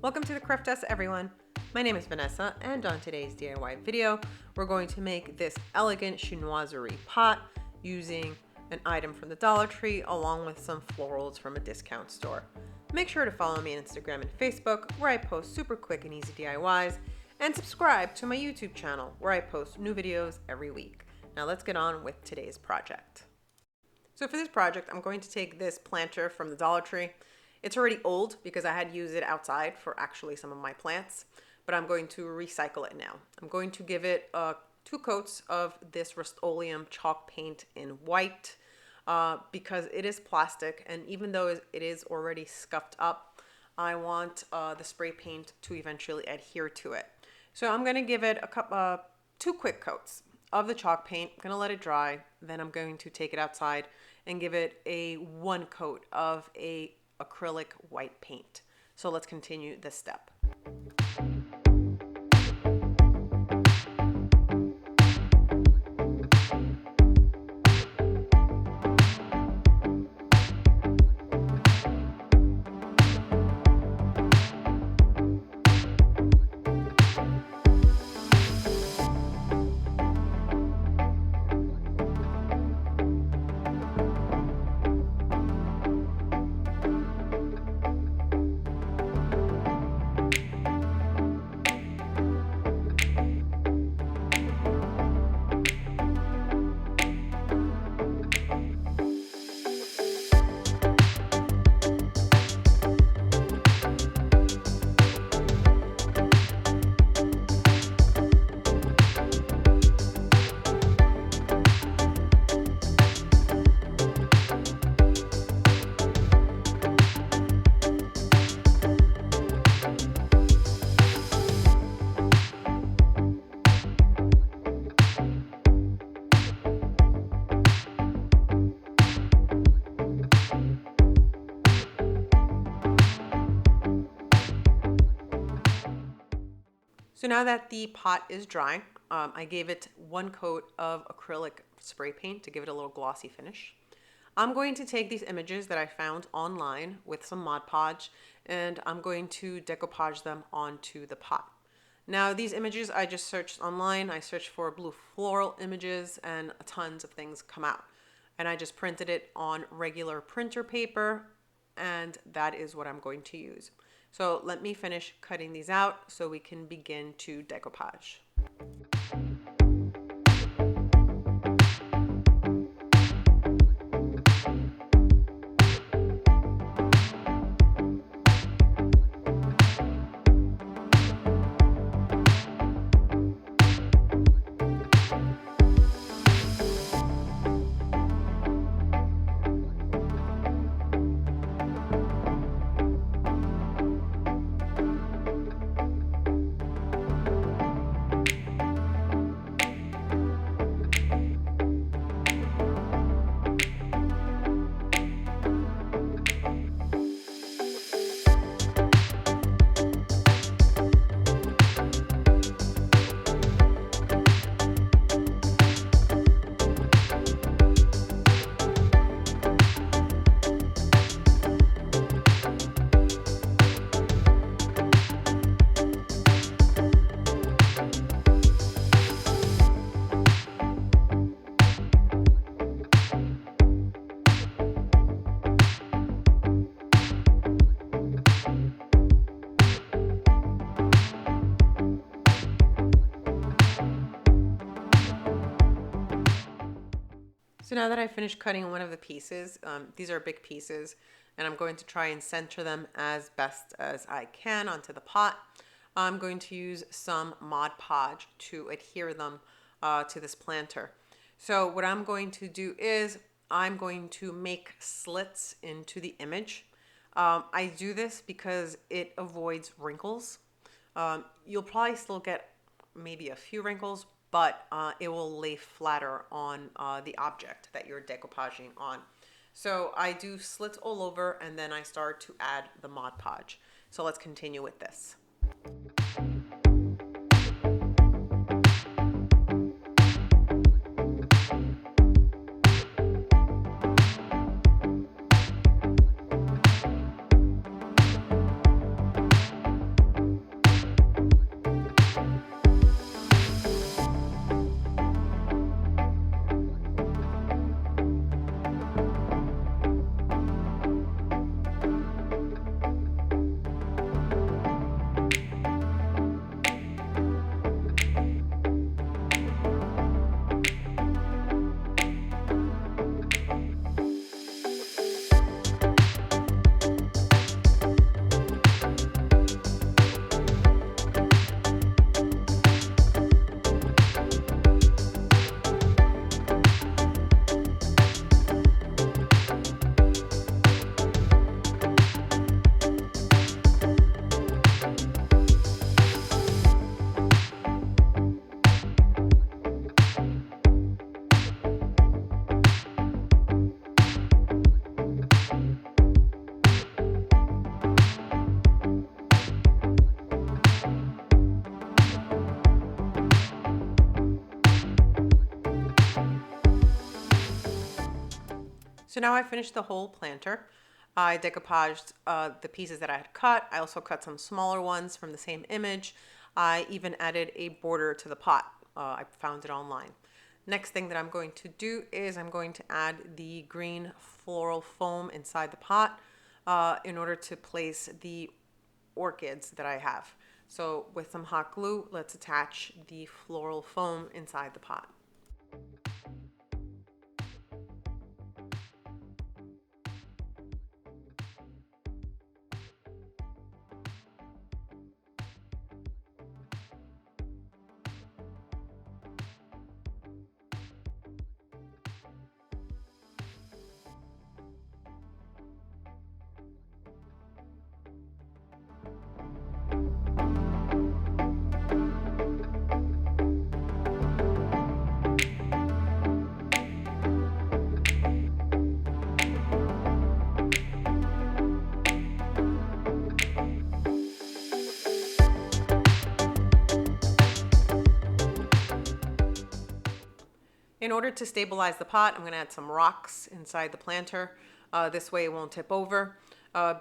Welcome to the CHIC, everyone. My name is Vanessa, and on today's DIY video, we're going to make this elegant chinoiserie pot using an item from the Dollar Tree along with some florals from a discount store. Make sure to follow me on Instagram and Facebook, where I post super quick and easy DIYs, and subscribe to my YouTube channel, where I post new videos every week. Now let's get on with today's project. So for this project, I'm going to take this planter from the Dollar Tree. It's already old because I had used it outside for actually some of my plants, but I'm going to recycle it now. I'm going to give it 2 coats of this Rust-Oleum chalk paint in white because it is plastic, and even though it is already scuffed up, I want the spray paint to eventually adhere to it. So I'm going to give it 2 quick coats of the chalk paint. I'm going to let it dry, then I'm going to take it outside and give it a 1 coat of a acrylic white paint. So let's continue this step. So now that the pot is dry, I gave it 1 coat of acrylic spray paint to give it a little glossy finish. I'm going to take these images that I found online with some Mod Podge, and I'm going to decoupage them onto the pot. Now these images I just searched online. I searched for blue floral images and tons of things come out. And I just printed it on regular printer paper, and that is what I'm going to use. So let me finish cutting these out so we can begin to decoupage. So now that I finished cutting one of the pieces, these are big pieces, and I'm going to try and center them as best as I can onto the pot. I'm going to use some Mod Podge to adhere them to this planter. So what I'm going to do is I'm going to make slits into the image. I do this because it avoids wrinkles. You'll probably still get maybe a few wrinkles, but it will lay flatter on the object that you're decoupaging on. So I do slits all over, and then I start to add the Mod Podge. So let's continue with this. So now I finished the whole planter. I decoupaged the pieces that I had cut. I also cut some smaller ones from the same image. I even added a border to the pot. I found it online. Next thing that I'm going to do is I'm going to add the green floral foam inside the pot in order to place the orchids that I have. So with some hot glue, let's attach the floral foam inside the pot. In order to stabilize the pot, I'm going to add some rocks inside the planter. This way it won't tip over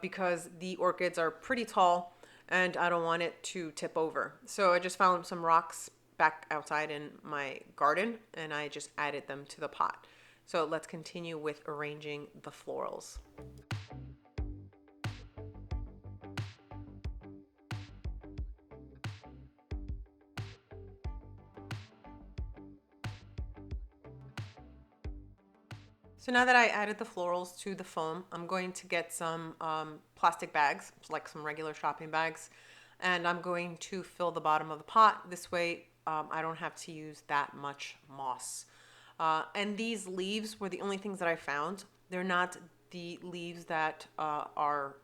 because the orchids are pretty tall and I don't want it to tip over. So I just found some rocks back outside in my garden and I just added them to the pot. So let's continue with arranging the florals. So now that I added the florals to the foam, I'm going to get some plastic bags, like some regular shopping bags, and I'm going to fill the bottom of the pot. This way I don't have to use that much moss. And these leaves were the only things that I found. They're not the leaves that are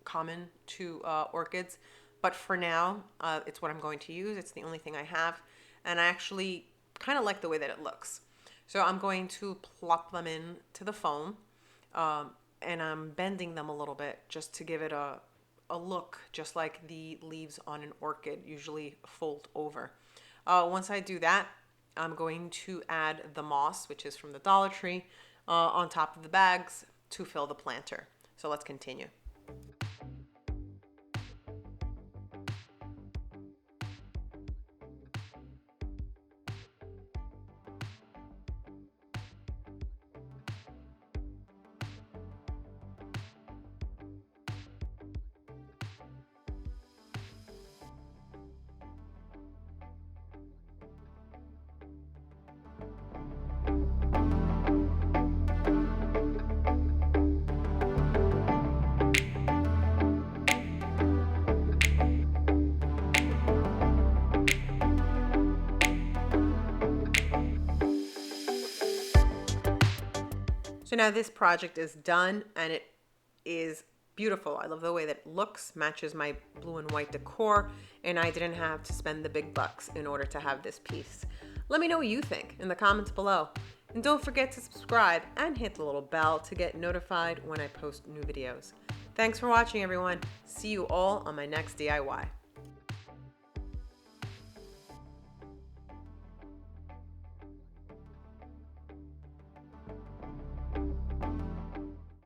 common to orchids, but for now it's what I'm going to use. It's the only thing I have, and I actually kind of like the way that it looks. So I'm going to plop them in to the foam and I'm bending them a little bit just to give it a look just like the leaves on an orchid usually fold over. Once I do that, I'm going to add the moss, which is from the Dollar Tree, on top of the bags to fill the planter. So let's continue. So now this project is done and it is beautiful. I love the way that it looks, matches my blue and white decor, and I didn't have to spend the big bucks in order to have this piece. Let me know what you think in the comments below. And don't forget to subscribe and hit the little bell to get notified when I post new videos. Thanks for watching, everyone. See you all on my next DIY.